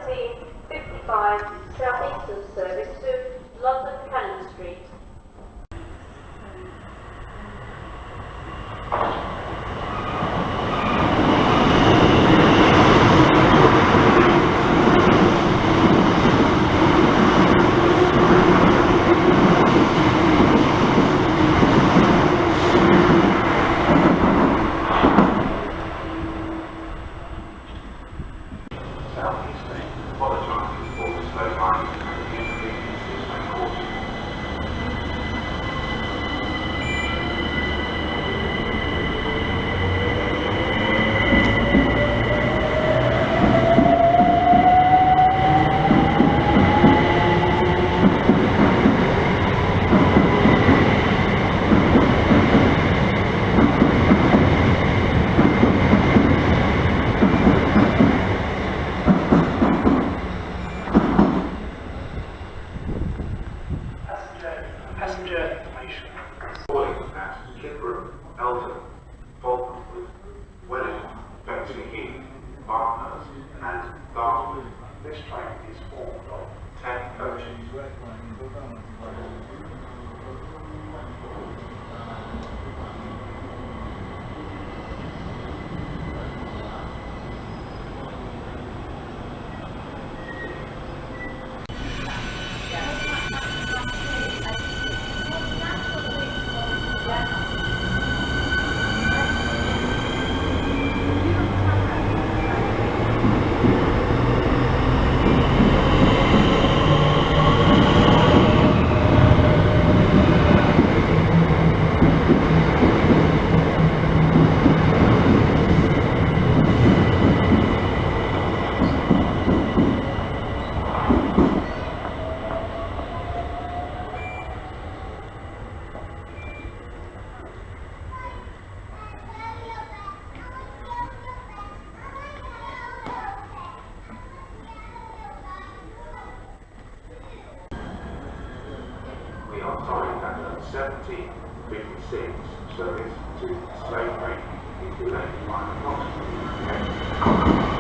1355 South Eastern service to London Cannon Street. Passenger information. Calling at Clitheroe, Elton, Falconwood, Wellington, Bexley Heath, Barnhurst and Dartford. This train is formed of 10 coaches. We are sorry that the 1756 service to Slavery is delayed by approximately 10 hours.